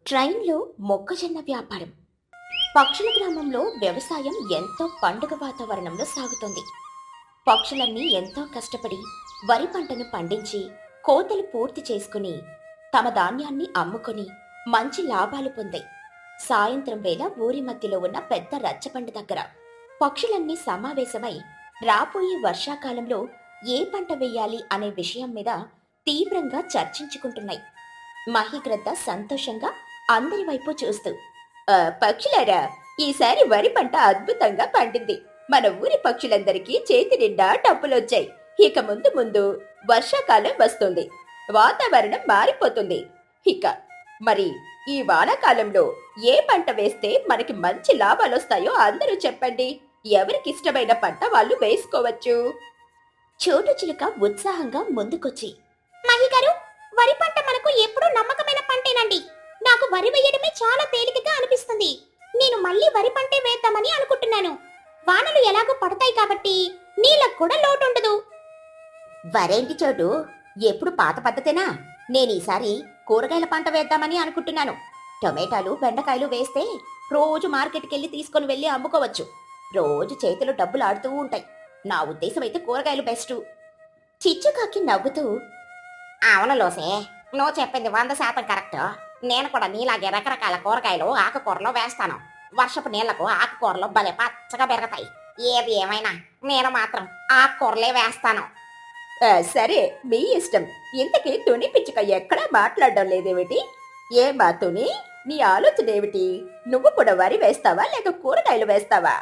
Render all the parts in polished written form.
ట్రైన్లో మొక్కజొన్న వ్యాపారం. పక్షుల గ్రామంలో వ్యవసాయం ఎంతో పండుగ వాతావరణంలో సాగుతుంది. పక్షులన్నీ ఎంతో కష్టపడి వరి పంటను పండించి కోతలు పూర్తి చేసుకుని తమ ధాన్యాన్ని అమ్ముకొని మంచి లాభాలు పొందాయి. సాయంత్రం వేళ ఊరి మధ్యలో ఉన్న పెద్ద రచ్చబండ దగ్గర పక్షులన్నీ సమావేశమై రాబోయే వర్షాకాలంలో ఏ పంట వేయాలి అనే విషయం మీద తీవ్రంగా చర్చించుకుంటున్నాయి. మహిగ్రద్ద సంతోషంగా అందరి వైపు చూస్తూ, పక్షులారా, ఈసారి వరి పంట అద్భుతంగా పండింది. మన ఊరి పక్షులందరికీ చేతి నిండా డబ్బులొచ్చాయి. ఇక ముందు ముందు వర్షాకాలం వస్తుంది, వాతావరణం మారిపోతుంది. ఇక మరి ఈ వానాకాలంలో ఏ పంట వేస్తే మనకి మంచి లాభాలొస్తాయో అందరూ చెప్పండి. ఎవరికి ఇష్టమైన పంట వాళ్ళు వేసుకోవచ్చు. చోటు చిలుక ఉత్సాహంగా ముందుకొచ్చి, మహిగారు, వరి పంట మనకు ఎప్పుడూ నమ్మకమైన పంటేనండి. నాకు వరి వేయడమే చాలా తేలికగా అనిపిస్తుంది. నేను మళ్ళీ వరి పంటే వేద్దామని అనుకుంటున్నాను. వానలు ఎలాగో పడతాయి కాబట్టి నీళ్ళకు కూడా లోటు ఉండదు. వరేంటి చోటు, ఎప్పుడు పాత పద్ధతేనా? నేను ఈసారి కూరగాయల పంట వేద్దామని అనుకుంటున్నాను. టొమాటోలు, బెండకాయలు వేస్తే రోజు మార్కెట్కి వెళ్ళి తీసుకొని వెళ్ళి అమ్ముకోవచ్చు. రోజు చేతిలో డబ్బులు ఆడుతూ ఉంటాయి. నా ఉద్దేశం అయితే కూరగాయలు బెస్టు. చిచ్చుకాకి నవ్వుతూ, అవును లోసే, నువ్వు చెప్పింది 100% కరెక్ట్. నేను కూడా నీలాగే రకరకాల కూరగాయలు, ఆకుకూరలు వేస్తాను. వర్షపు నీళ్లకు ఆకుకూరలు భలే పచ్చగా పెరగతాయి. ఏది ఏమైనా నేను మాత్రం ఆకుకూరలే వేస్తాను. సరే, మీ ఇష్టం. ఇంతకీ తుని పిచ్చుక ఎక్కడా మాట్లాడడం లేదేమిటి? ఏ మా తుని, నీ ఆలోచన ఏమిటి? నువ్వు కూడా వరి వేస్తావా లేక కూరగాయలు వేస్తావా?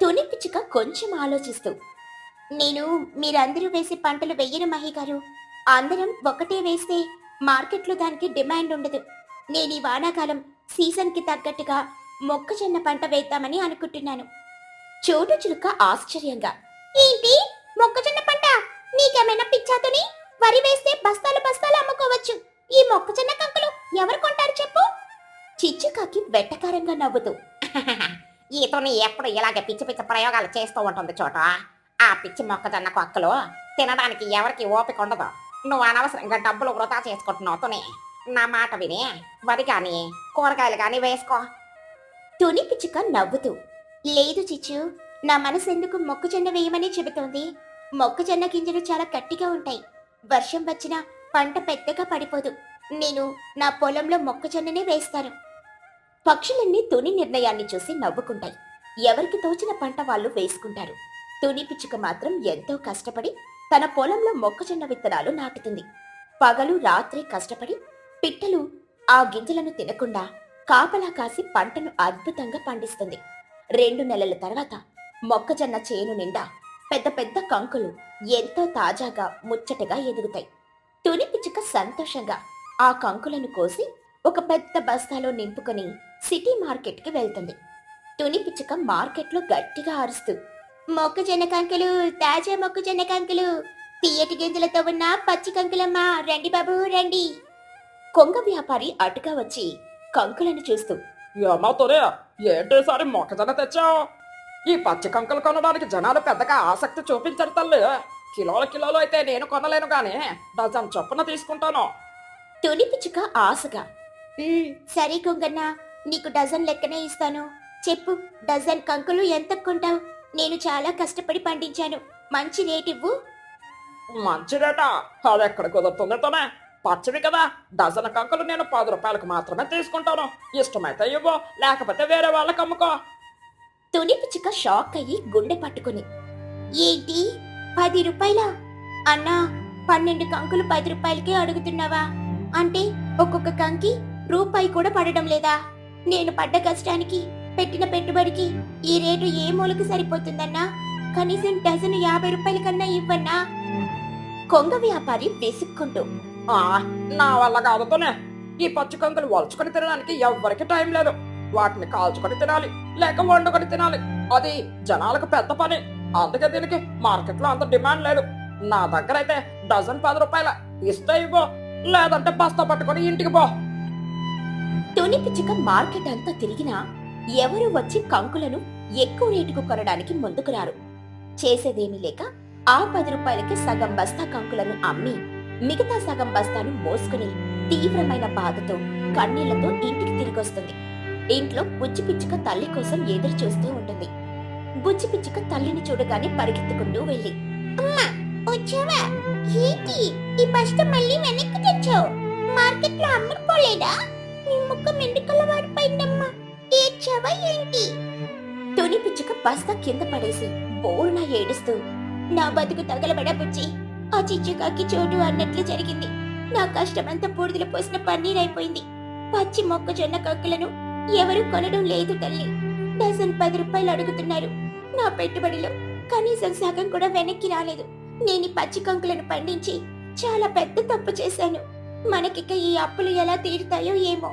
తుని పిచ్చుక కొంచెం ఆలోచిస్తూ, నేను మీరందరూ వేసే పంటలు వెయ్యను మహిగారు. అందరం ఒకటే వేస్తే మార్కెట్లో దానికి డిమాండ్ ఉండదు. నేను ఈ వానాకాలం సీజన్కి తగ్గట్టుగా మొక్కజొన్న పంట వేద్దామని అనుకుంటున్నాను. చోటు చిలుక ఆశ్చర్యంగా, ఏంటి మొక్కజొన్న పంట? నీకేమైనా పిచ్చాతుని? వరి వేస్తే బస్తాలు బస్తాలు అమ్ముకోవచ్చు. ఈ మొక్కజొన్న కంకులు ఎవరు కొంటారు చెప్పు? చిచ్చుకాకి వెట్టకారంగా నవ్వుతూ, ఈతోని ఎప్పుడు ఇలాగే పిచ్చి పిచ్చి ప్రయోగాలు చేస్తూ ఉంటుంది చోట. ఆ పిచ్చి మొక్కజొన్న కొక్కలు తినడానికి ఎవరికి ఓపిక ఉండదు. నువ్వు అనవసరంగా డబ్బులు వృధా చేసుకుంటున్నావు తుని. నా మాట విని వరి కానీ కూరగాయలు కానీ వేసుకో. తుని పిచ్చుక నవ్వుతూ, లేదు చిచ్చు, నా మనసు ఎందుకు మొక్కజొన్న వేయమని చెబుతోంది. మొక్కజొన్న గింజలు చాలా గట్టిగా ఉంటాయి. వర్షం వచ్చినా పంట పెద్దగా పడిపోదు. నేను నా పొలంలో మొక్కజొన్ననే వేస్తాను. పక్షులన్నీ తుని నిర్ణయాన్ని చూసి నవ్వుకుంటాయి. ఎవరికి తోచిన పంట వాళ్ళు వేసుకుంటారు. తుని పిచ్చుక మాత్రం ఎంతో కష్టపడి తన పొలంలో మొక్కజొన్న విత్తనాలు నాటుతుంది. పగలు రాత్రి కష్టపడి పిట్టలు ఆ గింజలను తినకుండా కాపలా కాసి పంటను అద్భుతంగా పండిస్తుంది. 2 నెలల తర్వాత మొక్కజొన్న చేను నిండా పెద్ద పెద్ద కంకులు ఎంతో తాజాగా ముచ్చటగా ఎదుగుతాయి. తుని పిచ్చుక సంతోషంగా ఆ కంకులను కోసి ఒక పెద్ద బస్తాలో నింపుకొని సిటీ మార్కెట్కి వెళ్తుంది. తుని పిచ్చుక మార్కెట్లో గట్టిగా అరుస్తూ, మొక్కజొన్న కంకులు, తాజా మొక్కజొన్న కంకులు, తీయటి గింజలతో ఉన్న పచ్చి కంకులమ్మా, రండి బాబు రండి. కొంగ వ్యాపారి అటుగా వచ్చి కంకులను చూస్తూ, ఏమవుతుంది? ఏంటోసారి మొక్కజొన్న తెచ్చావు? ఈ పచ్చి కంకులు కొనడానికి జనాలు పెద్దగా ఆసక్తి చూపించరు తల్లి. కిలోలు అయితే నేను కొనలేను గానీ డజన్ చొప్పున తీసుకుంటాను. తుని పిచ్చుక ఆశగా, సరే కొంగన్న, నీకు డజన్ లెక్కనే ఇస్తాను. చెప్పు, డజన్ కంకులు ఎంత కొంటావు? నేను చాలా కష్టపడి పండించాను, మంచి రేట్ ఇవ్వు. మంచి రేటా? అది ఎక్కడ కుదురుతుంది తనే? పచ్చివి కదా, డజన్ కంకులు నేను 10 రూపాయలకు మాత్రమే తీసుకుంటాను. ఇష్టమైతే ఇవ్వు, లేకపోతే వేరే వాళ్ళకి అమ్ముకో. తుని పిచ్చుక షాక్ అయ్యి గుండె పట్టుకుని, ఏంటి 10 రూపాయలా? అన్నా, 12 కంకులు 10 రూపాయలకే అడుగుతున్నావా? అంటే ఒక్కొక్క కంకి రూపాయి కూడా పడడం లేదా? నేను పడ్డ కష్టానికి, పెట్టిన పెట్టుబడికి ఈ రేటు ఏ మూలకి సరిపోతుందన్నా? కనీసం డజను 50 రూపాయల కన్నా ఇవ్వన్నా? కొంగ వ్యాపారి విసుక్కుంటూ, నా వల్ల కాదుతోనే. ఈ పచ్చి కంకులు వలుచుకొని తినడానికి ఎవ్వరికి టైం లేదు. వాటిని కాల్చుకొని తినాలి, లేక వండుకొని తినాలి. అది జనాలకు పెద్ద పని. అందుకే దీనికి మార్కెట్లో అంత డిమాండ్ లేదు. నా దగ్గర అయితే డజన్ 10 రూపాయల. ఇస్తే ఇవ్వు, లేదంటే బస్తా పట్టుకొని ఇంటికి పో. తుని పిచ్చుక మార్కెట్ అంతా తిరిగినా ఎవరు వచ్చి కంకులను ఎక్కువ రేటుకు కొనడానికి ముందుకు రారు. చేసేదేమీ లేక ఆ 10 రూపాయలకి సగం బస్తా కంకులను అమ్మి మిగతా సగం బస్తాను మోసుకుని తీవ్రమైన బాధతో కన్నీళ్లతో ఇంటికి తిరిగొస్తుంది. ఇంట్లో బుజ్జి పిచ్చుక తల్లి కోసం ఎదురు చూస్తూ ఉంటుంది. బుజ్జి పిచ్చుక తల్లిని చూడగానే పరిగెత్తుకుంటూ వెళ్ళి, అమ్మా వచ్చావా? ఏంటి ఈ బస్తా మళ్ళీ వెనక్కి తెచ్చావు? మార్కెట్ లో అమ్ముడుపోలేదా? నీ ముఖం ఎందుకల వాడిపోయిందమ్మా, ఏడ్చావా ఏంటి? తుని పిచ్చుక బస్తా కింద పడేసి బోరున ఏడుస్తూ, నా బతుకు తగలబడా బుజ్జి, ఆ చిచ్చుకాకి చోటు అన్నట్లు జరిగింది. నా కష్టమంతా బూడిదలు పోసిన పన్నీరైపోయింది. పచ్చి మొక్కజొన్న కక్కులను ఎవరు కొనడం లేదు తల్లి. డజన్ 10 రూపాయలు అడుగుతున్నారు. నా పెట్టుబడిలో కనీసం సగం కూడా వెనక్కి రాలేదు. నేను ఈ పచ్చి కంకులను పండించి చాలా పెద్ద తప్పు చేశాను. మనకిక ఈ అప్పులు ఎలా తీరుతాయో ఏమో.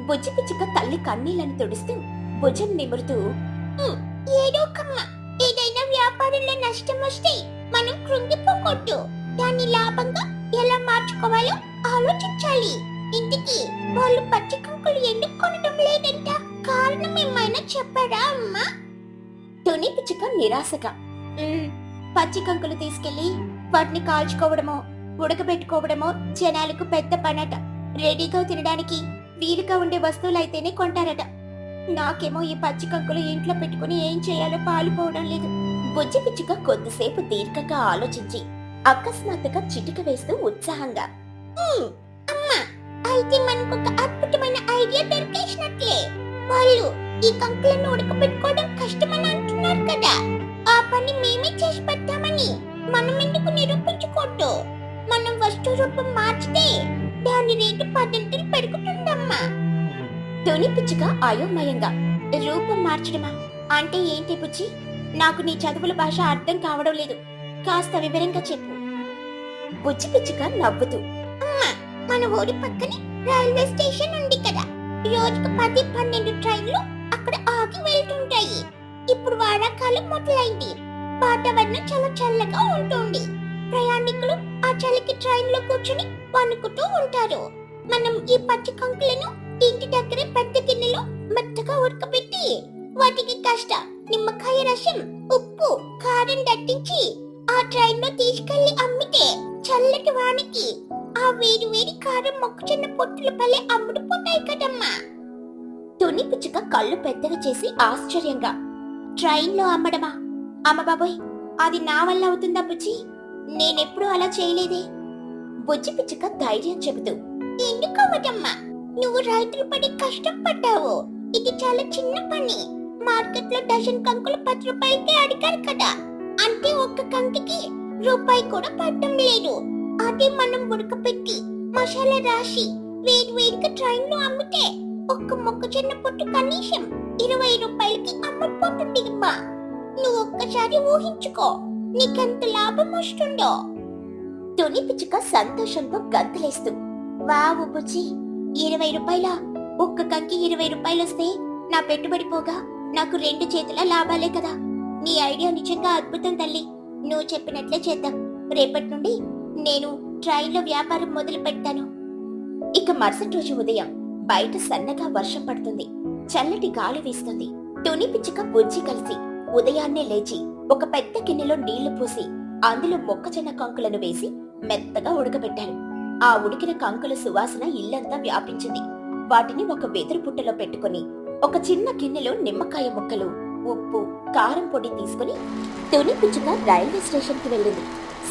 బుజ్జి పిచ్చుక తల్లి కన్నీళ్లను తుడుస్తూ భుజం నిమురుతూ, ఏదో కమ్మ, ఏదైనా వ్యాపారంలో నష్టం వస్తే మనం కృంగిపోకూడదు. దాన్ని లాభంగా ఎలా మార్చుకోవాలో ఆలోచించాలి. ఇంటికి వాళ్ళు పచ్చి కంకులు ఎందుకు కొనడం లేదంట? కారణం ఏమైనా చెప్పారా అమ్మా? తుని పిచ్చుక నిరాశగా, పచ్చి కంకులు తీసుకెళ్లి వాటిని కాల్చుకోవడమో ఉడకబెట్టుకోవడమో జనాలకు పెద్ద పనట. రెడీగా తినడానికి వీలుగా ఉండే వస్తువులైతేనే కొంటారట. నాకేమో ఈ పచ్చి కంకులు ఇంట్లో పెట్టుకుని ఏం చేయాలో పాలుపోవడం లేదు. బుజ్జి పిచ్చుక కొద్దిసేపు దీర్ఘంగా ఆలోచించి అకస్మాత్తుగా చిటిక వేస్తూ ఉత్సాహంగా, అమ్మా, అయితే మనకొక అద్భుతమైన ఐడియా దొరికేసినట్లే. వాళ్ళు ఈ కంకులను ఉడకబెట్టుకోవడం కష్టమని అంటున్నారు కదా, ఆ పని మేమే చేసి పెడతామని మనం ఎందుకు నిరూపించుకోవద్దు? మనం వస్తువు రూపం మార్చితే దాని రేటు 10 పెరుగుతుందమ్మా. తుని పిచ్చుక అయోమయంగా, రూపం మార్చడమా అంటే ఏంటి బుజ్జి? నాకు నీ చదువుల భాష అర్థం కావడం లేదు. కాస్త వివరంగా చెప్పు. బుజ్జి పిచ్చుక నవ్వుతూ, అమ్మా, మన ఊరి పక్కనే రైల్వే స్టేషన్ ఉంది కదా, రోజుకు 10-12 ట్రైన్లు అక్కడ ఆగి వెళ్తుంటాయి. ఇప్పుడు వానాకాలం మొదలైంది. వాతావరణం చాలా చల్లగా ఉంటుంది. ప్రయాణికులు ఆ చలికి ట్రైన్ లో కూర్చుని వణుకుతూ ఉంటారు. మనం ఈ పచ్చి కంకులను ఇంటి దగ్గరే పెద్ద గిన్నెలో మెత్తగా ఉడకబెట్టి వాటికి కాస్త నిమ్మకాయ రసం, ఉప్పు, కారం దట్టించి ఆ ట్రైన్ లో తీసుకెళ్లి అమ్మితే చల్లటి వానికి ఆ వేడి వేడి కారం మొక్కజొన్న పొట్టులు భలే అమ్ముడుపోతాయి కదమ్మా. తుని పిచ్చుక కళ్ళు పెద్దగా చేసి ఆశ్చర్యంగా, ట్రైన్ లో అమ్మడమా? అమ్మ బాబోయ్, అది నా వల్ల అవుతుందా బుజ్జి? నేనెప్పుడు అలా చేయలేదే. బుజ్జి పిచ్చుక ధైర్యం చెబుతూ, ఎందుకమ్మటమ్మా, నువ్వు రైతులు పడి కష్టం పడ్డావు. ఇది చాలా చిన్న పని. మార్కెట్ లో డజన్ కంకులు 10 రూపాయలకే అడిగారు కదా, అంటే ఒక్క కంకికి రూపాయి కూడా పడటం లేదు. అదే మనం ఉడకపెట్టి మసాలా రాసి వేడి వేడిగా ట్రైన్ లో అమ్మితే ఒక్క మొక్కజొన్న పొట్టు కనీసం 20 రూపాయలకి అమ్ముడుపోతుంది అమ్మా. నువ్వు ఒక్కసారి ఊహించుకో, నీకెంత లాభం వస్తుందో. తుని పిచ్చుక సంతోషంతో గంతులేస్తూ, వావు బుజ్జి, 20 రూపాయల ఒక్క కంకి 20 రూపాయలు వస్తే నా పెట్టుబడి పోగా నాకు 2 చేతుల లాభాలే కదా. నీ ఐడియా నిజంగా అద్భుతం తల్లి. నువ్వు చెప్పినట్లే చేద్దాం. రేపటి నుండి నేను ట్రైన్లో వ్యాపారం మొదలు పెడతాను. ఇక మరుసటి రోజు ఉదయం బయట సన్నగా వర్షం పడుతుంది. చల్లటి గాలి వీస్తుంది. తుని పిచ్చుక బుజ్జి కలిసి ఉదయాన్నే లేచి ఒక పెద్ద గిన్నెలో నీళ్లు పోసి అందులో మొక్కజొన్న కంకులను వేసి మెత్తగా ఉడకబెట్టారు. ఆ ఉడికిన కంకుల సువాసన ఇల్లంతా వ్యాపించింది. వాటిని ఒక వెదురు పుట్టలో పెట్టుకుని ఒక చిన్న గిన్నెలో నిమ్మకాయ ముక్కలు, ఉప్పు, కారం పొడి తీసుకుని తుని పిచ్చుక రైల్వే స్టేషన్ కి వెళ్ళింది.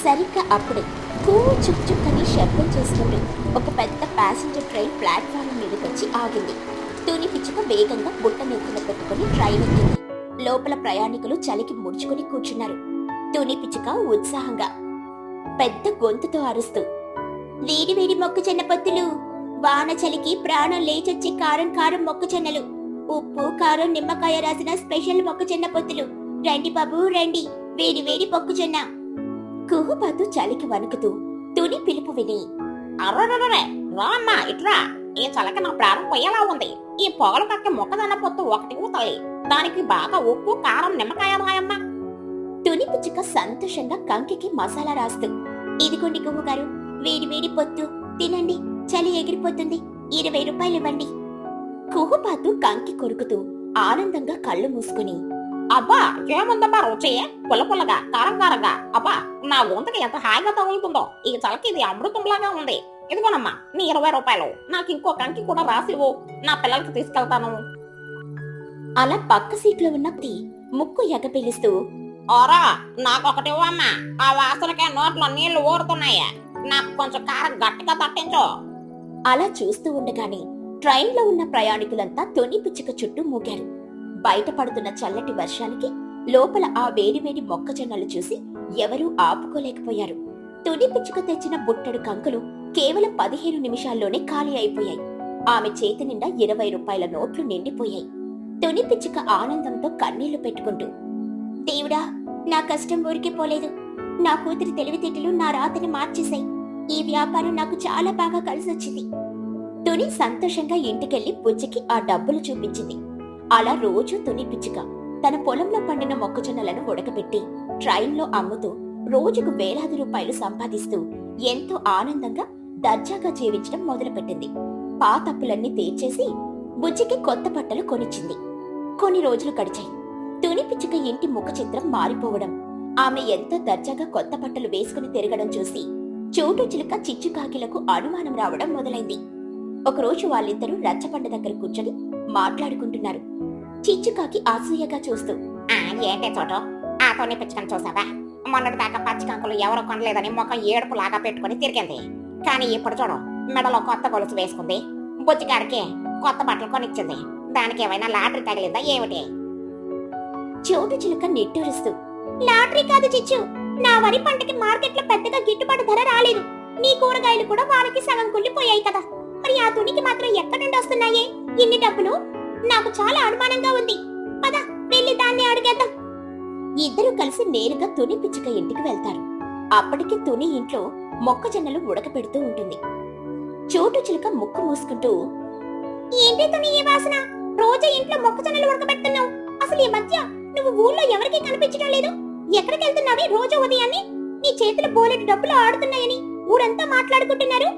సరిగ్గా అప్పుడే కూ చుక్ చుక్ అని శబ్దం చేసినట్టు ఒక పెద్ద ప్యాసింజర్ ట్రైన్ ప్లాట్ఫామ్ మీదకొచ్చి ఆగింది. తుని పిచ్చుక వేగంగా బుట్ట నెత్తిన పెట్టుకుని ట్రైన్ ఎక్కింది. లోపల ప్రయాణికులు చలికి ముడుచుకుని కూర్చున్నారు. తుని పిచ్చుక ఉత్సాహంగా పెద్ద గొంతుతో అరుస్తూ, వేడి వేడి మొక్కజొన్న పొత్తులు, వాన చలికి ప్రాణం లేచొచ్చి కారం కారం మొక్కజొన్నలు, ఉప్పు కారం నిమ్మకాయ రాసిన స్పెషల్ మొక్కజొన్న పొత్తులు, రండి బాబు రండి, వేడి వేడి మొక్కజొన్న. కుహుబాతు చలికి వణుకుతూ తుని పిలుపు విని, అర్రర్రరే, రా అమ్మా ఇట్రా. ఈ చలక నా ప్రాణం పోయేలా ఉంది. ఈ పొగలు కక్క మొక్కజొన్న పొత్తు ఒకటి ఊతాయి. దానికి బాగా ఉప్పు కారం నిమ్మకాయ రాయమ్మా. తుని పిచ్చుక సంతోషంగా కంకికి మసాలా రాస్తూ, ఇదిగోండి గుమ్ము గారు, వేడి వేడి పొత్తు తినండి, చలి ఎగిరిపోతుంది, 20 రూపాయలు ఇవ్వండి. కుహుబాతు కంకి కొరుకుతూ ఆనందంగా కళ్ళు మూసుకుని, అబ్బా ఏముందమ్మా రుచి, పుల్ల పుల్లగా కారం కారంగా, అబ్బా నా గొంతుకి ఎంత హాయిగా తగులుతుందో. ఈ చలకి ఇది అమృతంలాగా ఉంది. ఇదిగోనమ్మా నీ 20 రూపాయలు. నాకు ఇంకో కంకి కూడా రాసివ్వు, నా పిల్లలకి తీసుకెళ్తాను. అలా పక్క సీట్లో ఉన్న ముక్కు ఎగపిలుస్తూ, ఓరా నాకొకటి ఇవ్వమ్మా, ఆ వాసనకే నోట్లో నీళ్లు ఊరుతున్నాయి. నాకు కొంచెం కారం గట్టిగా తట్టించు. అలా చూస్తూ ఉండగానే ట్రైన్లో ఉన్న ప్రయాణికులంతా తుని పిచ్చుక చుట్టూ మూగారు. బయట పడుతున్న చల్లటి వర్షానికి లోపల ఆ వేడివేడి మొక్కజొన్నలు చూసి ఎవరూ ఆపుకోలేకపోయారు. తుని పిచ్చుక తెచ్చిన బుట్టడు కంకులు కేవలం 15 నిమిషాల్లోనే ఖాళీ అయిపోయాయి. ఆమె చేతి నిండా 20 రూపాయల నోట్లు నిండిపోయాయి. తుని పిచ్చుక ఆనందంతో కన్నీళ్లు పెట్టుకుంటూ, దేవుడా, నా కష్టం ఊరికే పోలేదు. నా కూతురి తెలివితేటలు నా రాతని మార్చేశాయి. ఈ వ్యాపారం నాకు చాలా బాగా కలిసొచ్చింది. తుని సంతోషంగా ఇంటికెళ్లి పుచ్చికి ఆ డబ్బులు చూపించింది. అలా రోజూ తుని పిచ్చుక తన పొలంలో పండిన మొక్కజొన్నలను ఉడకబెట్టి ట్రైన్లో అమ్ముతూ రోజుకు వేలాది రూపాయలు సంపాదిస్తూ ఎంతో ఆనందంగా దర్జాగా జీవించడం మొదలుపెట్టింది. పాతప్పులన్నీ తీర్చేసి బుజ్జికి కొత్త బట్టలు కొనిచ్చింది. కొన్ని రోజులు గడిచాయి. తుని పిచ్చుక ఇంటి ముఖ చిత్రం మారిపోవడం, ఆమె ఎంతో దర్జాగా కొత్త బట్టలు వేసుకుని తిరగడం చూసి చోటు చిలుక చిచ్చుకాకిలకు అనుమానం రావడం మొదలైంది. ఒకరోజు వాళ్ళిద్దరూ రచ్చబండ దగ్గర కూర్చొని మాట్లాడుకుంటున్నారు. చిచ్చుకాకి అసూయగా చూస్తూ, ఏంటే చోటు, ఆ తోని పిచ్చుకని చూసావా? మొన్నటి దాకా పచ్చి కంకులు ఎవరు కొనలేదని ముఖం ఏడుపులాగా పెట్టుకుని తిరిగింది. కానీ ఇప్పుడు చూడు, మెడలో కొత్త గొలుసు వేసుకుంది. బుజ్జిగారికి కొత్త బట్టలు కొనిచ్చింది. దానికి ఏమైనా లాటరీ తగిలిందా ఏమిటి? చోటు చిలుక నిట్టూరుస్తూ, లాటరీ కాదు చిచ్చు, నా వరి పంటకి మార్కెట్లో పెద్దగా గిట్టుబాటు ధర రాలేదు. నీ కూరగాయలు కూడా వారికి సగం కుళ్ళిపోయాయి కదా, మరి ఆ తునికి మాత్రం ఎక్కడి నుండి వస్తున్నాయే ఇన్ని డబ్బులు? నాకు చాలా అనుమానంగా ఉంది. పద వెళ్ళి దాన్ని అడిగేద్దాం. ఇద్దరు కలిసి నేరుగా తుని పిచ్చుక ఇంటికి వెళ్తారు. అప్పటికి తుని ఇంట్లో మొక్కజొన్నలు ఉడకపెడుతూ ఉంటుంది. చోటు చిలుక ముక్కు మూసుకుంటూ, ఏంటి తుని ఈ వాసన? రోజు ఇంట్లో మొక్కజొన్నలు ఉడకబెడుతున్నావు. అసలు ఈ మధ్య నువ్వు ఊళ్ళో ఎవరికీ కనిపించడం లేదు. ఎక్కడికి వెళ్తున్నావి రోజు ఉదయాన్నే? నీ చేతులు బోలెడు డబ్బులు ఆడుతున్నాయని ఊరంతా మాట్లాడుకుంటున్నారు.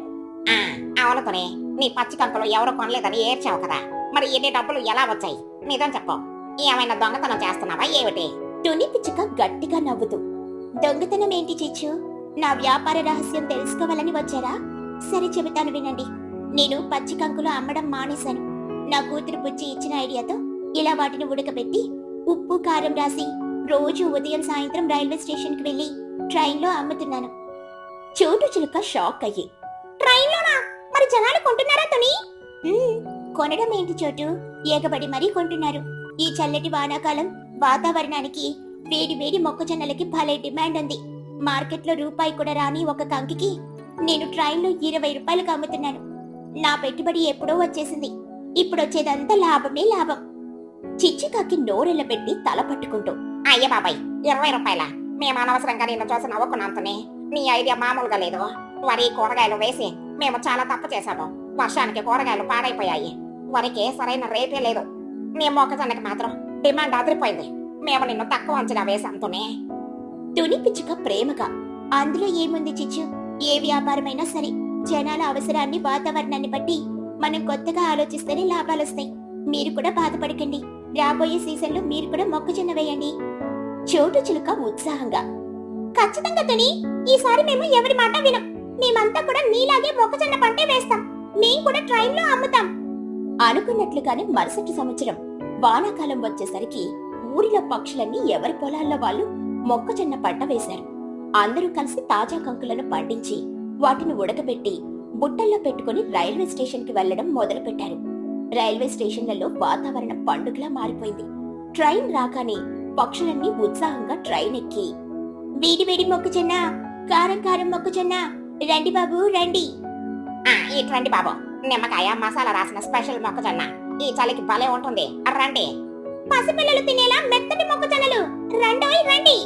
అవును తుని, నీ పచ్చి కంకులు ఎవరు కొనలేదని ఏడ్చావు కదా, మరి ఇన్ని డబ్బులు ఎలా వచ్చాయి? నిజం చెప్పు, ఏమైనా దొంగతనం చేస్తున్నావా ఏమిటి? తుని పిచ్చుక గట్టిగా నవ్వుతూ, దొంగతనం ఏంటి చిచ్చు? నా వ్యాపార రహస్యం తెలుసుకోవాలని వచ్చారా? సరే చెబుతాను వినండి. నేను పచ్చి కంకులు అమ్మడం మానేశాను. నా కూతురు పుచ్చి ఇచ్చిన ఐడియాతో ఇలా వాటిని ఉడకబెట్టి ఉప్పు కారం రాసి రోజు ఉదయం సాయంత్రం రైల్వే స్టేషన్ కి వెళ్లి ట్రైన్లో అమ్ముతున్నాను. చోటు చిలుక షాక్ అయ్యి, ట్రైన్లోనా? మరి జనాలు కొంటున్నారా తుని? కొనడం ఏంటి చోటు, ఎగబడి మరీ కొంటున్నారు. ఈ చల్లటి వానాకాలం వాతావరణానికి వేడి వేడి మొక్కజొన్నలకి భలే డిమాండ్ ఉంది. మార్కెట్లో రూపాయి కూడా రాని ఒక కంకికి నేను ట్రైన్లో 20 రూపాయలకు అమ్ముతున్నాను. నా పెట్టుబడి ఎప్పుడో వచ్చేసింది. ఇప్పుడు వచ్చేదంతా లాభమే లాభం. చిచ్చుకాకి నోరెళ్ళ పెట్టి తల పట్టుకుంటూ, అయ్య బాబాయ్, 20 రూపాయల? మేము అనవసరంగా నిన్ను చూసి నవ్వుకున్నాంతనే. నీ ఐడియా మామూలుగా లేదు. వరి కూరగాయలు వేసి మేము చాలా తప్పు చేశాము. వర్షానికి కూరగాయలు పాడైపోయాయి. వరికి సరైన రేటే లేదు. నీ మొక్కజొన్నకి మాత్రం డిమాండ్ అదిరిపోయింది. మేము నిన్ను తక్కువ అంచనా వేశాంతోనే. తుని పిచ్చుక ప్రేమగా, అందులో ఏముంది చిచ్చు, ఏ వ్యాపారమైనా సరే జనాల అవసరాన్ని వాతావరణాన్ని బట్టి మనం కొత్తగా ఆలోచిస్తేనే లాభాలొస్తాయి. మీరు కూడా బాధపడకండి. రాబోయే సీజన్లో మీరు కూడా మొక్కజొన్న వేయండి. చోటు చిలుక ఉత్సాహంగా, ఖచ్చితంగా తుని, ఈసారి మేము ఎవరి మాట వినం. మేమంతా కూడా నీలాగే మొక్కజొన్న పంటే వేస్తాం. మేం కూడా ట్రైన్లో అమ్ముతాం. అనుకున్నట్లుగానే మరుసటి సంవత్సరం వానాకాలం వచ్చేసరికి ఊరిలో పక్షులన్నీ ఎవరి పొలాల్లో వాళ్ళు మొక్కజొన్న పంట వేశారు. అందరూ కలిసి తాజా కంకులను పండించి వాటిని ఉడకబెట్టి బుట్టల్లో పెట్టుకుని రైల్వే స్టేషన్ కి వెళ్లడం మొదలు పెట్టారు. రైల్వే స్టేషన్లలో వాతావరణం పండుగలా మారిపోయింది. ట్రైన్ రాగానే పక్షులన్నీ ఉత్సాహంగా ట్రైన్ ఎక్కి, వేడి వేడి మొక్కజొన్న, కారం కారం మొక్కజొన్న, రండి బాబు రండి. ఇటువంటి బాబు, నిమ్మకాయ మసాలా రాసిన స్పెషల్ మొక్కజొన్న ఈ చలికి భలే ఉంటుంది, రండి. పసిపిల్లలు తినేలా మెత్తటి మొక్కజొన్నలు, రండోయ్ రండి.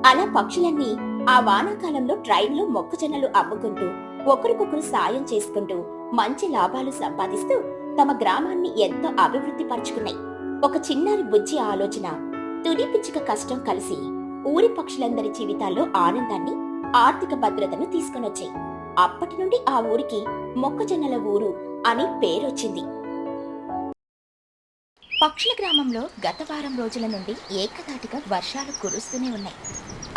అలా పక్షులన్నీ ఆ వానాకాలంలో ట్రైన్లో మొక్కజొన్నలు అమ్ముకుంటూ ఒకరికొకరు సాయం చేసుకుంటూ మంచి లాభాలు సంపాదిస్తూ తమ గ్రామాన్ని ఎంతో అభివృద్ధి పరుచుకున్నాయి. ఒక చిన్నారి బుజ్జి ఆలోచన, తుని పిచ్చుక కష్టం కలిసి ఊరి పక్షులందరి జీవితాల్లో ఆనందాన్ని, ఆర్థిక భద్రతను తీసుకునొచ్చాయి. అప్పటి నుండి ఆ ఊరికి మొక్కజొన్నల ఊరు అని పేరొచ్చింది. పక్షుల గ్రామంలో గత వారం రోజుల నుండి ఏకధాటిగా వర్షాలు కురుస్తూనే ఉన్నాయి.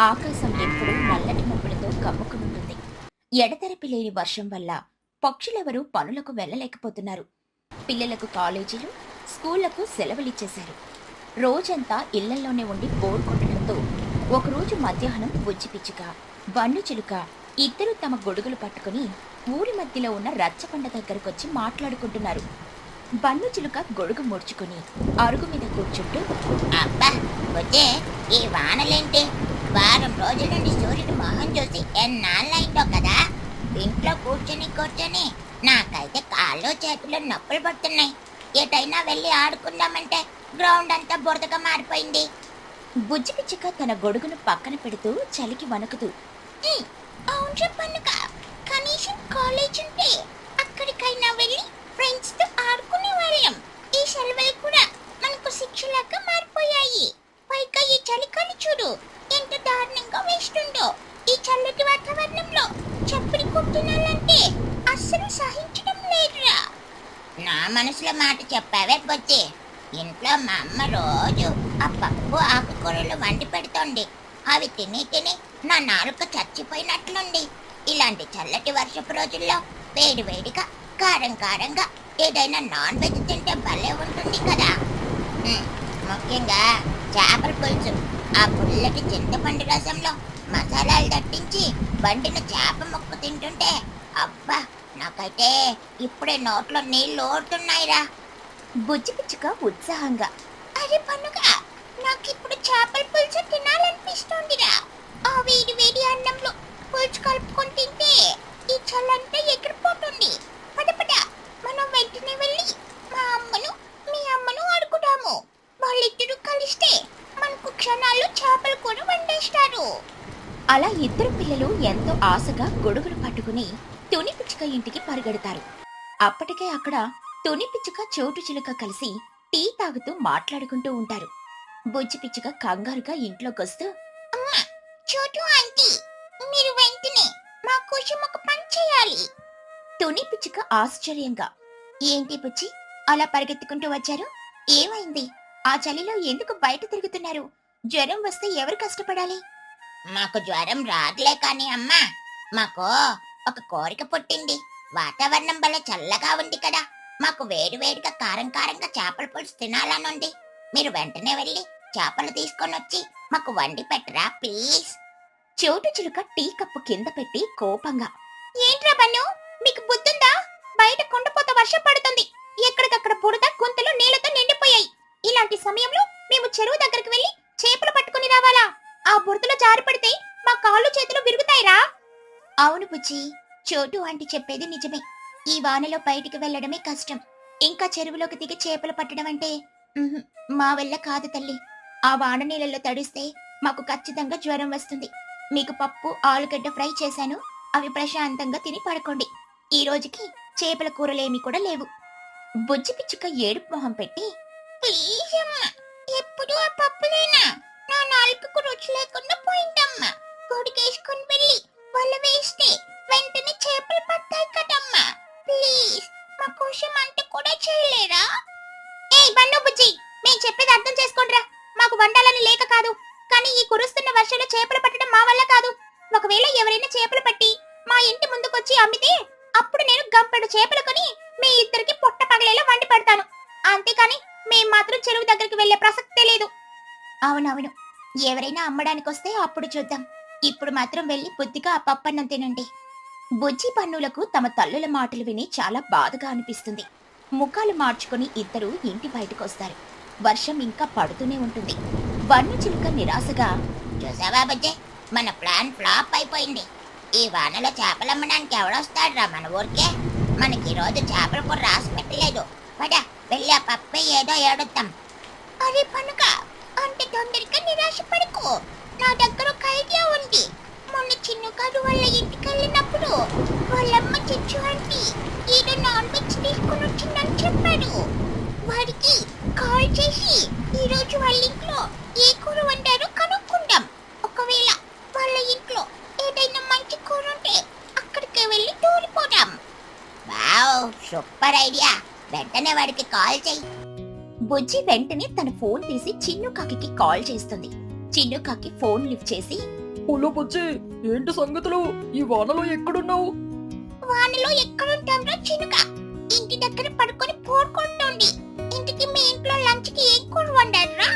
ఆకాశం ఎప్పుడూ నల్లటి మబ్బులతో కమ్ముకునుంటుంది. ఎడతెరపి లేని వర్షం వల్ల పక్షులెవరూ పనులకు వెళ్ళలేకపోతున్నారు. పిల్లలకు కాలేజీలు, స్కూళ్లకు సెలవులిచ్చేశారు. రోజంతా ఇళ్లల్లోనే ఉండి బోర్ కొట్టడంతో ఒకరోజు మధ్యాహ్నం బుజ్జిపిచ్చుక, బన్ను చిలుక ఇద్దరూ తమ గొడుగులు పట్టుకుని ఊరి మధ్యలో ఉన్న రచ్చబండ దగ్గరకొచ్చి మాట్లాడుకుంటున్నారు. బన్ను చిలుక గొడుగు ముడుచుకుని అరుగు మీద కూర్చుంటూ, అబ్బా వచ్చే ఈ వానలేంటి? వారం రోజుల నుండి సూర్యుడు మొహం చూసి ఎన్నాళ్ళైందో కదా. ఇంట్లో కూర్చొని నాకైతే కాళ్ళు చేతులు నొప్పులు పడుతున్నాయి. ఎటైనా వెళ్ళి ఆడుకుందామంటే గ్రౌండ్ అంతా బురదగా మారిపోయింది. బుజ్జిపిచ్చుక తన గొడుగును పక్కన పెడుతూ చలికి వణుకుతూ, అవును చెప్పనుక, కనీసం కాలేజ్ ఉంటే అక్కడికైనా వెళ్ళి ఫ్రెండ్స్ తో ఆడుకునే వాళ్ళం. ఈ సెలవులు కూడా మనకు శిక్షలాగా మారిపోయాయి. పైగా ఈ చలికాలం చూడు ఎంత దారుణంగా వేస్తుందో. ఈ చల్లటి వాతావరణంలో చప్పిడి కొట్టునాలంటే అస్సలు సహించడం లేదురా. నా మనసులో మాట చెప్పావే బొచ్చి. ఇంట్లో మా అమ్మ రోజు ఆ పప్పు ఆకుకూరలు వండి పెడుతోంది. అవి తిని నా నాలుక చచ్చిపోయినట్లుంది. ఇలాంటి చల్లటి వర్షపు రోజుల్లో వేడిగా కారంగా ఏదైనా నాన్ వెజ్ తింటే భలే ఉంటుంది కదా. ముఖ్యంగా చేపల పులుసు, ఆ పుల్లటి చింతపండు రసంలో మసాలాలు దట్టించి వండిన చేప ముక్క తింటుంటే అబ్బా, నాకైతే ఇప్పుడే నోట్లో నీళ్లు ఊరుతున్నాయిరా. బుజ్జిపిచ్చుక ఉత్సాహంగా, అరే పండుగ, నాకిప్పుడు చేపల పులుసు తినాలనిపిస్తోందిరా. ఆ వేడి అన్నంలో పులుసు కలుపుకొని తింటే ఈ చల్లంతా ఎగిరిపోతుంది. పద మనం వెంటనే వెళ్ళి మా అమ్మను మీ అమ్మను అడుగుదాము. వాళ్ళిద్దరూ కలిస్తే మనకు క్షణాల్లో చేపల కూర వండేస్తారు. అలా ఇద్దరు పిల్లలు ఎంతో ఆశగా గొడుగులు పట్టుకుని తుని పిచ్చుక ఇంటికి పరిగెడతారు. అప్పటికే అక్కడ తుని పిచ్చుక చోటు చిలుక కలిసి టీ తాగుతూ మాట్లాడుకుంటూ ఉంటారు. బుజ్జి పిచ్చుక కంగారుగా ఇంట్లోకొస్తూ, అమ్మా, చోటు ఆంటీ, మీరు వెంటనే మా కోసం ఒక పని చేయాలి. తుని పిచ్చుక ఆశ్చర్యంగా, ఏంటి బుజ్జి అలా పరిగెత్తుకుంటూ వచ్చారు? ఏమైంది? ఆ చలిలో ఎందుకు బయట తిరుగుతున్నారు? జ్వరం వస్తే ఎవరు కష్టపడాలి? మాకు జ్వరం రాదులే కాని అమ్మా, మాకు ఒక కోరిక పుట్టింది. వాతావరణం వల్ల చల్లగా ఉంది కదా, మాకు వేడిగా కారంగా చేపల పులుసు తినాలనుంది. మీరు వెంటనే వెళ్ళి చేపలు తీసుకొని వచ్చి మాకు వండి పెట్టరా ప్లీజ్. చోటు చిలుక టీ కప్పు కింద పెట్టి కోపంగా, ఏంట్రా బన్ను, మీకు బుద్ధుందా? బయట కుండపోత వర్షం పడుతుంది. ఎక్కడికక్కడ బురద గుంతలు నీళ్లతో నిండిపోయాయి. ఇలాంటి సమయంలో మేము చెరువు దగ్గరికి వెళ్ళి చేపలు పట్టుకుని రావాలా? ఆ బురదలో జారి పడితే మా కాళ్ళు చేతులు విరుగుతాయిరా. అవును బుజ్జి, చోటు ఆంటీ చెప్పేది నిజమే. ఈ వానలో బయటికి వెళ్లడమే కష్టం. ఇంకా చెరువులోకి దిగి చేపలు పట్టడం అంటే మా వల్ల కాదు తల్లి. ఆ వాన నీళ్ళలో తడిస్తే మాకు ఖచ్చితంగా జ్వరం వస్తుంది. మీకు పప్పు ఆలుగడ్డ ఫ్రై చేశాను, అవి ప్రశాంతంగా తిని పడుకోండి. ఈ రోజుకి చేపల కూరలేమి కూడా లేవు. బుజ్జి పిచ్చుక ఏడుపు మొహం పెట్టి, ప్లీజ్ అమ్మా, ఎప్పుడు ఆ పప్పులేనా? నా నాలుకకు రుచి లేకుండా పోయిందమ్మా. గొడుగేసుకుని వెళ్ళి వల వేస్తే వెంటనే చేపలు పడతాయి కదమ్మా. ప్లీజ్ మా కోసం అంత కూడా చేయలేరా? ఏయ్ బన్ను బుజ్జి, మేము చెప్పేది అర్థం చేసుకోండిరా. మాకు వండాలని లేక కాదు, కానీ ఈ కురుస్తున్న వర్షంలో చేపలు పట్టడం మా వల్ల కాదు. ఒకవేళ ఎవరైనా చేపలు పట్టి మా ఇంటి ముందుకొచ్చి అమ్మితే అప్పుడు నేను గంపెడు చేపలు కొని మీ ఇద్దరికి పొట్ట పగలేలా వండి పెడతాను. అంతేకాని మేం మాత్రం చెరువు దగ్గరికి వెళ్లే ప్రసక్తే లేదు. అవునవును, ఎవరైనా అమ్మడానికొస్తే అప్పుడు చూద్దాం. ఇప్పుడు మాత్రం వెళ్ళి బుద్ధిగా ఆ పప్పన్నం తినండి. బుజ్జి పన్నులకు తమ తల్లుల మాటలు విని చాలా బాధగా అనిపిస్తుంది. ముఖాలు మార్చుకుని ఇద్దరు ఇంటి బయటకొస్తారు. వర్షం ఇంకా పడుతూనే ఉంటుంది. బన్ను చిలుక నిరాశగా, చూసావా బుజ్జి, మన ప్లాన్ ఫ్లాప్ అయిపోయింది. ఈ వానలో చేపలు అమ్మడానికి ఎవడొస్తాడురా మన ఊరికే? మనకి ఈ రోజు చేపల కూర రాసి పెట్టలేదు. పద వెళ్ళి ఆ పప్పే ఏదో ఏడుద్దాం. అరే పనుక, అంత తొందరగా నిరాశ పడుకో. నా దగ్గర ఒక ఐడియా ఉంది. మొన్న చిన్నుగారు వాళ్ళ ఇంటికి వెళ్ళినప్పుడు వాళ్ళమ్మ చిచ్చు ఆంటీ ఏదో నాన్ వెజ్ తీసుకుని వచ్చిందని చెప్పాడు. వాడికి కాల్ చేసి ఈ రోజు వాళ్ళ ఇంట్లో ఏ కూర వండారో కనుక్కుందాం. ఒకవేళ వాళ్ళ ఇంట్లో ఏదైనా మంచి కూర ఉంటే అక్కడికి వెళ్ళి తోలిపోదాం. Wow, super idea. వెంటనే వాడికి కాల్ చెయ్యి. బుజ్జి వెంటనే తన ఫోన్ తీసి చిన్నుకాకి కాల్ చేస్తుంది. చిన్నుకాకి ఫోన్ లిఫ్ట్ చేసి, హలో బుజ్జి, ఏంటి సంగతులు? ఈ వానలో ఎక్కడున్నావు? వానలో ఎక్కడుంటాంరా చినుక? ఇంటి దగ్గర పడుకొని పోడుకుంటోంది. ఇంటికి మీ ఇంట్లో లంచ్ కి ఏం కూర వండారా?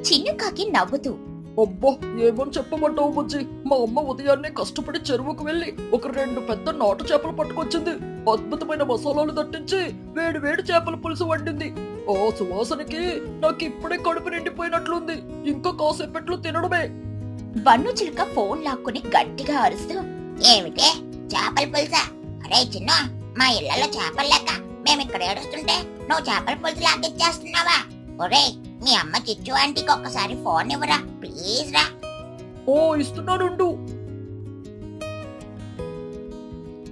చిన్నుకాకి నవ్వుతూ, అబ్బా ఏమని చెప్పమంటావు బుజ్జి, మా అమ్మ ఉదయాన్నే కష్టపడి చెరువుకు వెళ్లి ఒక 2 పెద్ద నాటు చేపలు పట్టుకొచ్చింది. అద్భుతమైన మసాలాలు దట్టించి వేడి వేడి చేపల పులుసు వండింది. ఆ సువాసనకి నాకు ఇప్పుడే కడుపు నిండిపోయినట్లుంది. ఇంకా కాసేపట్లో తినడమే. బన్ను చిలుక ఫోన్ లాక్కుని గట్టిగా అరుస్తూ, ఏమిటే చేపల పులుసా? అరే చిన్న, మా ఇళ్లలో చేపలు లేక మేమిక్కడ ఏడుస్తుంటే నువ్వు చేపల పులుసు లాగిచ్చేస్తున్నావా? ఒరే, మీ అమ్మ చిచ్చు ఆంటీకి ఒక్కసారి ఫోన్ ఇవ్వరా ప్లీజ్ రా. ఓ ఇస్తున్నానుండు.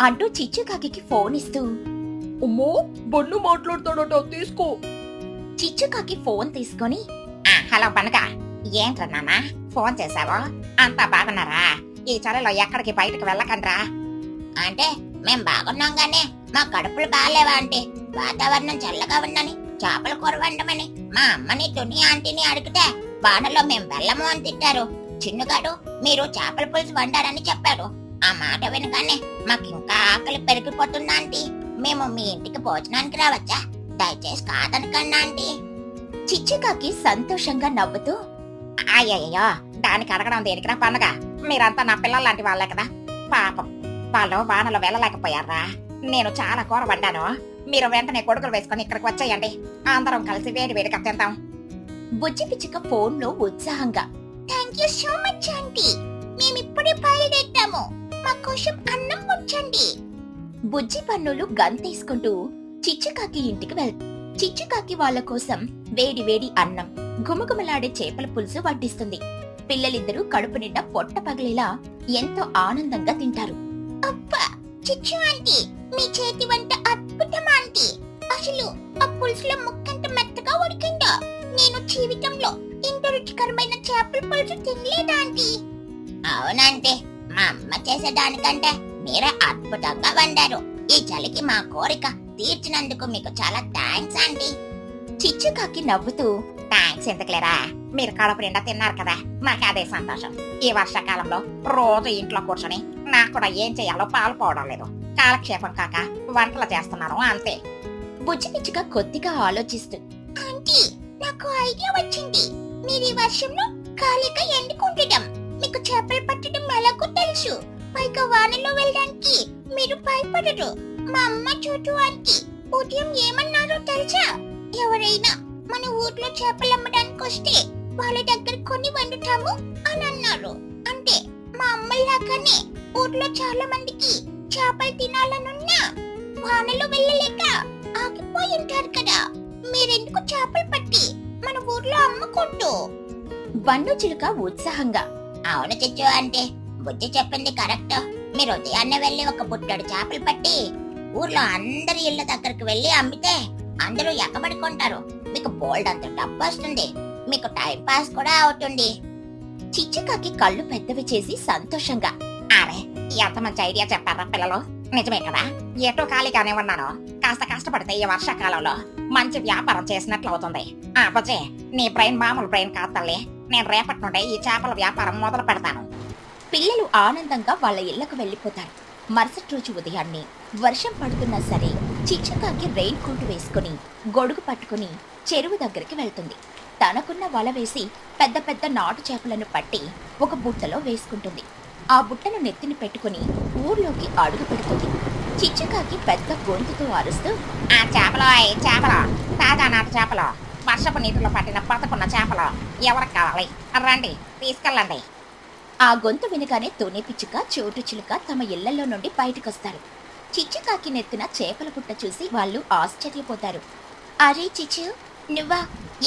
అంటూ చిచ్చుకాకి ఫోన్ ఇస్తూ, అమ్మో బన్ను మాట్లాడతాడట, తీసుకో. చిచ్చుకాకి ఫోన్ తీసుకొని, హలో బనక, ఏంట్రా నాన్న ఫోన్ చేసావా? అంతా బాగున్నారా? ఈ చలిలో ఎక్కడికి బయటకు వెళ్ళకండ్రా. అంటే మేం బాగున్నాం గానే మా కడుపులు బాగాలేవా అంటే వాతావరణం చల్లగా ఉందని చేపల కూర వండమని మా అమ్మని తుని ఆంటీని అడిగితే వానలో మేం వెళ్ళము అని తిట్టారు. చిన్నుగాడు మీరు చేపల పులుసు వండారని చెప్పాడు. ఆ మాట వినగానే మాకింకా ఆకలి పెరిగిపోతుందా ఆంటీ. మేము మీ ఇంటికి భోజనానికి రావచ్చా? దయచేసి కాదనకండి ఆంటీ. చిచ్చుకాకి సంతోషంగా నవ్వుతూ, అయ్యయ్యో, దానికి అడగడం దేనికిరా పండగ? మీరంతా నా పిల్లల లాంటి వాళ్ళే కదా. పాపం వాళ్ళు వానలో వెళ్ళలేకపోయారా? నేను చాలా కూర వండాను. మీరు వెంటనే కొడుకులు వేసుకొని ఇక్కడికి వచ్చేయండి. అందరం కలిసి వేడి వేడిగా తింటాం. బుజ్జి పిచ్చుక ఫోన్లో ఉత్సాహంగా, thank you so much aunty. మేమిప్పుడే బయలుదేరుతాము. మా కోసం అన్నం ఉంచండి. బుజ్జి పన్నులు గంతేసుకుంటూ చిచ్చుకాకి ఇంటికి చిచ్చుకాకి వాళ్ళ కోసం వేడి వేడి అన్నం, గుమగుమలాడే చేపల పులుసు వడ్డిస్తుంది. పిల్లలిద్దరూ కడుపు నిండా పొట్ట పగిలేలా ఎంతో ఆనందంగా తింటారు. అబ్బా చిచ్చు ఆంటీ, మీ చేతి వంట అద్భుతం ఆంటీ. అసలు ఆ పులుసులో ముక్కంత మెత్తగా ఉడికిందో. నేను జీవితంలో ఇంత రుచికరమైన చేపల పులుసు తినలేదు ఆంటీ. అవునంటే మా అమ్మ చేసేదానికంటే మీరే అద్భుతంగా వండారు. ఈ చలికి మా కోరిక తీర్చినందుకు మీకు చాలా థ్యాంక్స్ ఆంటీ. చిచ్చుకాకి నవ్వుతూ, థ్యాంక్స్ ఎందుకులేరా, మీరు కడుపు నిండా తిన్నారు కదా, నాకు అదే సంతోషం. ఈ వర్షాకాలంలో రోజు ఇంట్లో కూర్చొని నాకు కూడా ఏం చేయాలో పాల్పోవడం లేదు. కాలక్షేపం కాక వంటలు చేస్తున్నాను అంతే. బుజ్జి పిచ్చుక కొద్దిగా ఆలోచిస్తూ, ఆంటీ నాకు ఐడియా వచ్చింది. మీరు ఈ వర్షంలో ఖాళీగా ఎండుకుంటడం, మీకు చేపలు పట్టడం ఎలాగో తెలుసు. పైగా వానలో వెళ్ళడానికి మీరు భయపడరు. మా అమ్మ చోటు ఆంటీ ఉదయం ఏమన్నారో తెలుసా? ఎవరైనా మన ఊర్లో చేపలు అమ్మడానికి వస్తే వాళ్ళ దగ్గర కొని వండుతాము అని అన్నారు. అంటే మా అమ్మలాగానే ఊర్లో చాలా మందికి చేపలు తినాలనున్నా వానలో వెళ్ళలేక ఆగిపోయి ఉంటారు కదా. మీరెందుకు చేపలు పట్టి మన ఊర్లో అమ్ముకుంటూ? బన్ను చిలుక ఉత్సాహంగా, అవును చిచ్చు అంటే బుద్ధి చెప్పింది కరెక్ట్. మీరు ఉదయాన్నే వెళ్ళి ఒక బుట్టడు చేపలు పట్టి ఊర్లో అందరి ఇళ్ల దగ్గరకు వెళ్ళి అమ్మితే అందరూ ఎక్కబడి కొంటారు. మీకు బోల్డ్ అంత డబ్బు వస్తుంది. మీకు టైం పాస్ కూడా అవుతుంది. చిచ్చుకాకి కళ్ళు పెద్దవి చేసి సంతోషంగా, అరే ఎంత మంచి ఐడియా చెప్పారా పిల్లలు. నిజమే కదా, ఎటో ఖాళీగానే ఉన్నాను. కాస్త కష్టపడితే ఈ వర్షాకాలంలో మంచి వ్యాపారం చేసినట్లు అవుతుంది. ఆ బుజ్జి, నీ బ్రెయిన్ మామూలు బ్రెయిన్ కాదు తల్లి. నేను రేపటి నుండి ఈ చేపల వ్యాపారం మొదలు పెడతాను. పిల్లలు ఆనందంగా వాళ్ళ ఇళ్లకు వెళ్లిపోతారు. మరుసటి రోజు ఉదయాన్నే వర్షం పడుతున్నా సరే చిచ్చుకాకి రెయిన్ కోట్ వేసుకుని గొడుగు పట్టుకుని చెరువు దగ్గరికి వెళ్తుంది. తనకున్న వల వేసి పెద్ద పెద్ద నాటు చేపలను పట్టి ఒక బుట్టలో వేసుకుంటుంది. ఆ బుట్టను నెత్తిని పెట్టుకుని ఊర్లోకి అడుగు పెడుతుంది. చిచ్చుకాకి పెద్ద గొంతుతో అరుస్తూ, ఆ చేపలు చేపలు, తాజా నాటు చేపలు, వర్షపు నీటిలో పట్టిన పతకున్న చేపలు ఎవరికి కావాలి? రండి తీసుకెళ్ళండి. ఆ గొంతు వినగానే తుని పిచ్చుక, చోటు చిలుక తమ ఇళ్లలో నుండి బయటకొస్తారు. చిచ్చుకాకి నెత్తిన చేపల పుట్ట చూసి వాళ్ళు ఆశ్చర్యపోతారు. అరే చిచ్చు, నువ్వా?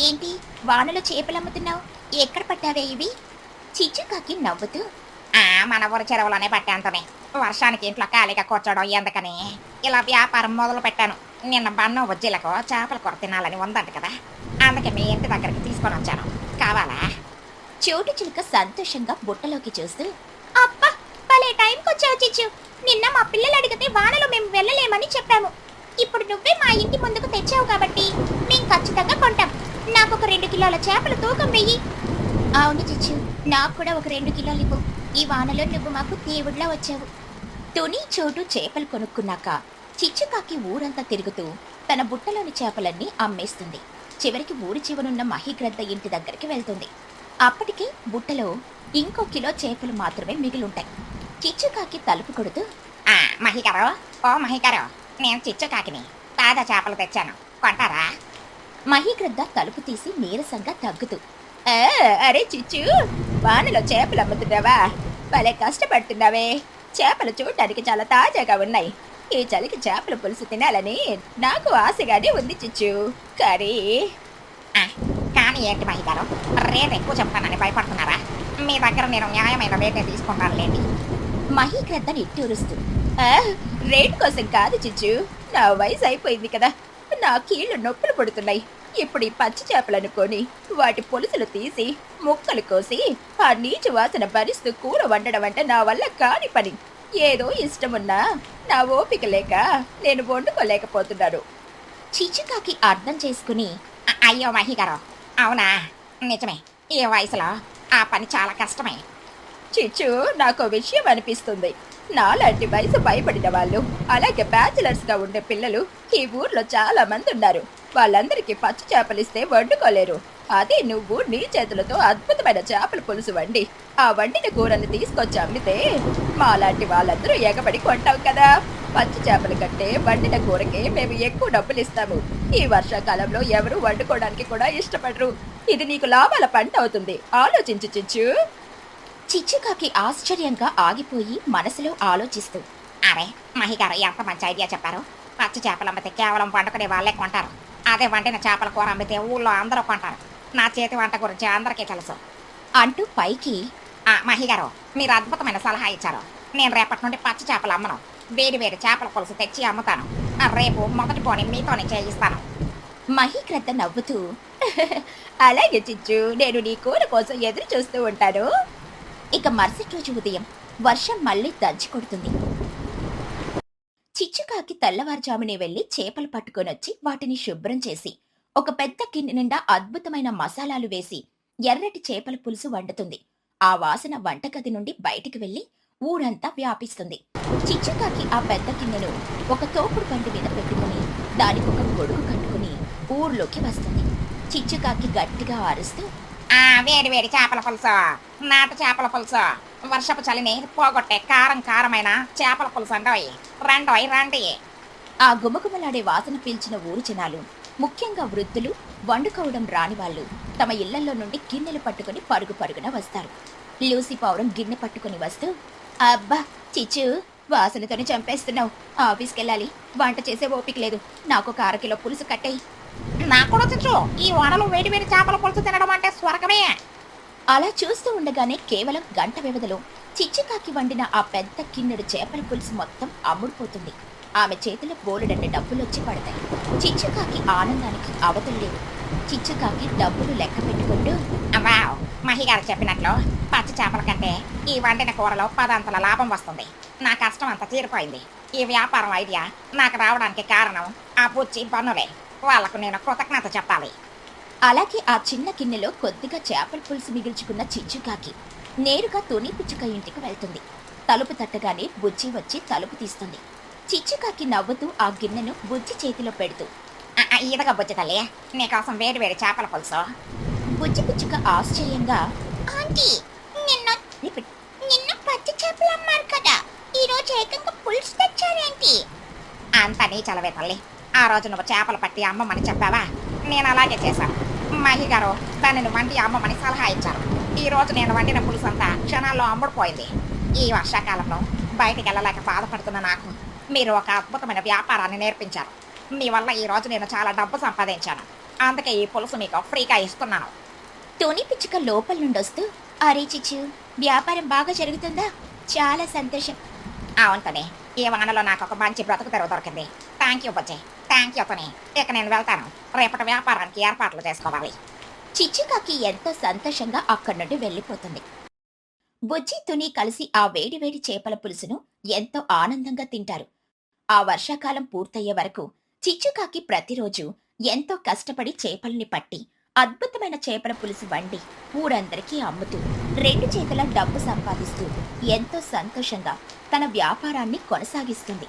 ఏంటి వానలో చేపలమ్ముతున్నావు? ఎక్కడ పట్టావే ఇవి? చిచ్చుకాకి నవ్వుతూ, మన ఊరి చెరువులోనే పట్టాంతనే. వర్షానికి ఇంట్లో ఖాళీగా కూర్చోడం ఎందుకని ఇలా వ్యాపారం మొదలు పెట్టాను. నిన్న బన్ను బుజ్జిలకు చేపల కూర తినాలని ఉందంట కదా, అందుకే మీ ఇంటి దగ్గరికి తీసుకొని వచ్చాను. కావాలా? చోటు చిలుక సంతోషంగా బుట్టలోకి చూస్తూ, అబ్బా భలే టైంకి వచ్చావు చిచ్చు. నిన్న మా పిల్లలు అడిగితే వానలో మేము వెళ్ళలేమని చెప్పాము. ఇప్పుడు నువ్వే మా ఇంటి ముందుకు తెచ్చావు కాబట్టి మేము ఖచ్చితంగా కొంటాం. నాకు ఒక 2 కిలోల చేపలు తూకం వెయ్యి. అవును చిచ్చు, నాకు కూడా ఒక 2 కిలోలు ఇవ్వు. ఈ వానలో నువ్వు మాకు దేవుడిలా వచ్చావు. తుని చోటు చేపలు కొనుక్కున్నాక చిచ్చుకాకి ఊరంతా తిరుగుతూ తన బుట్టలోని చేపలన్నీ అమ్మేస్తుంది. చివరికి ఊరి చివరున్న మహిగ్రద్ద ఇంటి దగ్గరికి వెళ్తుంది. అప్పటికే బుట్టలో ఇంకో కిలో చేపలు మాత్రమే మిగిలుంటాయి. చిచ్చుకాకి తలుపు కొడుతూ, మహిగారు, ఓ మహిగారు, నేను చిచ్చుకాకిని. తాజా చేపలు తెచ్చాను, కొంటారా? మహిగ్రద్ద తలుపు తీసి నీరసంగా తగ్గుతూ, "ఆ, అరే చిచ్చు, వానలో చేపలు అమ్ముతున్నావా? భలే కష్టపడుతున్నావే. చేపలు చూడటానికి చాలా తాజాగా ఉన్నాయి. ఈ చలికి చేపల పులుసు తినాలని నాకు ఆశగానే ఉంది చిచ్చు. కానీ కానీ ఏంటి మహిగారు, రేట్ ఎక్కువ చెప్తానని భయపడుతున్నారా? మీ దగ్గర నేను న్యాయమైన రేటే తీసుకుంటానులేండి. మహిగ్రద్ద నిట్టూరుస్తూ, "ఆ, రేటు కోసం కాదు చిచ్చు. నా వయసు అయిపోయింది కదా, నా కీళ్ళు నొప్పులు పడుతున్నాయి. ఇప్పుడు ఈ పచ్చి చేపలను కొని వాటి పులుసులు తీసి ముక్కలు కోసి ఆ నీచు వాసన భరిస్తూ కూర వండడం అంటే నా వల్ల కాని పని. ఏదో ఇష్టమున్నా నా ఓపిక లేక నేను వండుకోలేకపోతున్నాను." చిచ్చుకాకి అర్థం చేసుకుని, అయ్యో మహిగారు, అవునా? నిజమే, ఈ వయసులో ఆ పని చాలా కష్టమే. చిచ్చు, నాకు విషయం అనిపిస్తుంది. నాలాంటి వయసు భయపడిన వాళ్ళు, అలాగే బ్యాచిలర్స్ గా ఉండే పిల్లలు ఈ ఊర్లో చాలా మంది ఉన్నారు. వాళ్ళందరికీ పచ్చి చేపలిస్తే వండుకోలేరు. అదే నువ్వు నీ చేతులతో అద్భుతమైన చేపల పులుసు వండి ఆ వండిన కూరని తీసుకొచ్చి అమ్మితే మాలాంటి వాళ్ళందరూ ఎగబడి కొంటావు కదా. పచ్చి చేపల కంటే వండిన కూరకే మేము ఎక్కువ డబ్బులు ఇస్తాము. ఈ వర్షాకాలంలో ఎవరు వండుకోవడానికి కూడా ఇష్టపడరు. ఇది నీకు లాభాల పంట అవుతుంది. ఆలోచించు చిచ్చు. చిచ్చుకాకి ఆశ్చర్యంగా ఆగిపోయి మనసులో ఆలోచిస్తూ, అరే మహిగారు, ఎంత మంచి ఐడియా చెప్పారు. పచ్చి చేపలు అమ్మితే కేవలం వండుకునే వాళ్ళే కొంటారు. అదే వండిన చేపల కూర అమ్మితే ఊళ్ళో అందరూ కొంటారు. నా చేతి వంట గురించి అందరికీ తెలుసు అంటూ పైకి, మహిగారు, మీరు అద్భుతమైన సలహా ఇచ్చారు. నేను రేపటి నుండి పచ్చి చేపలు అమ్మను. వేడి వేడి చేపల పులుసు తెచ్చి అమ్ముతాను. రేపు మొదటి పోని మీతోనే చేయిస్తాను. మహిగ్రద్ద నవ్వుతూ, అలాగే చిచ్చు, నేను నీ కూర కోసం ఎదురు చూస్తూ ఉంటాను. ఇక మరుసటి రోజు ఉదయం వర్షం మళ్ళీ దంచి కొడుతుంది. చిచ్చుకాకి తెల్లవారుజామునే వెళ్లి చేపలు పట్టుకొనొచ్చి వాటిని శుభ్రం చేసి ఒక పెద్ద గిన్నె నిండా అద్భుతమైన మసాలాలు వేసి ఎర్రటి చేపల పులుసు వండుతుంది. ఆ వాసన వంటగది నుండి బయటికి వెళ్లి ఊరంతా వ్యాపిస్తుంది. చిచ్చుకాకి ఆ పెద్ద గిన్నెను ఒక తోపుడు బండి మీద పెట్టుకుని దానికి ఒక గొడుగు కట్టుకుని ఊర్లోకి వస్తుంది. చిచ్చుకాకి గట్టిగా అరుస్తూ, వేడి వేడి చేపల పులుసు, నాటు చేపల పులుసు, వర్షపు చలిని పోగొట్టే కారం కారమైన చేపల పులుసు అండోయ్, రండోయ్ రండి. ఆ గుమగుమలాడే వాసన పీల్చిన ఊరు జనాలు, ముఖ్యంగా వృద్ధులు, వండుకోవడం రాని వాళ్ళు తమ ఇళ్లలో నుండి గిన్నెలు పట్టుకుని పరుగు పరుగున వస్తారు. లూసి పౌరం గిన్నె పట్టుకుని వస్తూ, అబ్బా చిచ్చు, వాసనతోనే చంపేస్తున్నావు. ఆఫీస్కెళ్ళాలి, వంట చేసే ఓపిక లేదు. నాకు ఒక అరకిలో పులుసు కట్టేయి. నాకు కూడా చిచ్చు, ఈ వానలో వేడి వేడి చేపల పులుసు తినడం అంటే స్వర్గమే. అలా చూస్తూ ఉండగానే కేవలం గంట వ్యవధిలో చిచ్చుకాకి వండిన ఆ పెద్ద గిన్నెడు చేపల పులుసు మొత్తం అమ్ముడుపోతుంది. ఆమె చేతిలో బోలెడన్ని డబ్బులొచ్చి పడతాయి. చిచ్చుకాకి ఆనందానికి అవతలేదు. చిచ్చుకాకి డబ్బులు లెక్క పెట్టుకుంటూ, వావ్, మహిగారు చెప్పినట్లు పచ్చి చేపల కంటే ఈ వండిన కూరలో 10 అంతల లాభం వస్తుంది. నా కష్టం అంతా తీరిపోయింది. ఈ వ్యాపారం ఐడియా నాకు రావడానికి కారణం ఆ బుచ్చి పన్నులే. వాళ్లకు నేను కృతజ్ఞత చెప్పాలి. అలాగే ఆ చిన్న గిన్నెలో కొద్దిగా చేపల పులుసు మిగిల్చుకున్న చిచ్చుకాకి నేరుగా తుని పిచ్చుక ఇంటికి వెళ్తుంది. తలుపు తట్టగానే బుజ్జి వచ్చి తలుపు తీస్తుంది. చిచ్చుకాకి నవ్వుతూ ఆ గిన్నెను బుజ్జి చేతిలో పెడుతూ, ఈదగా బుజ్జి తల్లి, నీకోసం వేడి వేడి చేపల పులుసు. బుజ్జి పిచ్చుక ఆశ్చర్యంగా, ఆంటీ, నిన్న నిన్న పచ్చి చేపలు అమ్మారు కదా, ఈ రోజు ఏకంగా పులుసు తెచ్చారేంటి? అంత నీ చలవే తల్లి. ఆ రోజు నువ్వు చేపలు పట్టి అమ్మమని చెప్పావా? నేను అలాగే చేశాను. మహిగారు దానిని వండి అమ్మమని సలహా ఇచ్చారు. ఈ రోజు నేను వండిన పులుసు అంతా క్షణాల్లో అమ్ముడుపోయింది. ఈ వర్షాకాలంలో బయటికి వెళ్ళలేక బాధపడుతున్న నాకు మీరు ఒక అద్భుతమైన వ్యాపారాన్ని నేర్పించారు. మీ వల్ల ఈ రోజు నేను చాలా డబ్బు సంపాదించాను. అందుకే ఈ పులుసు మీకు ఫ్రీగా ఇస్తున్నాను. తుని పిచ్చుక లోపల నుండి వస్తూ, అరే చిచ్చు, వ్యాపారం బాగా జరుగుతుందా? చాలా సంతోషం. అవును తని, ఈ వానలో నాకు ఒక మంచి బ్రతుకు తెరువు దొరికింది. Thank you Bujji, thank you తని. ఇక నేను వెళ్తాను. రేపటి వ్యాపారానికి ఏర్పాట్లు చేసుకోవాలి. చిచ్చుకాకి ఎంతో సంతోషంగా అక్కడి నుండి వెళ్ళిపోతుంది. బుజ్జి తుని కలిసి ఆ వేడివేడి చేపల పులుసును ఎంతో ఆనందంగా తింటారు. ఆ వర్షాకాలం పూర్తయ్యే వరకు చిచ్చుకాకి ప్రతిరోజు ఎంతో కష్టపడి చేపల్ని పట్టి అద్భుతమైన చేపల పులుసు వండి ఊరందరికీ అమ్ముతూ రెండు చేతుల డబ్బు సంపాదిస్తూ ఎంతో సంతోషంగా తన వ్యాపారాన్ని కొనసాగిస్తుంది.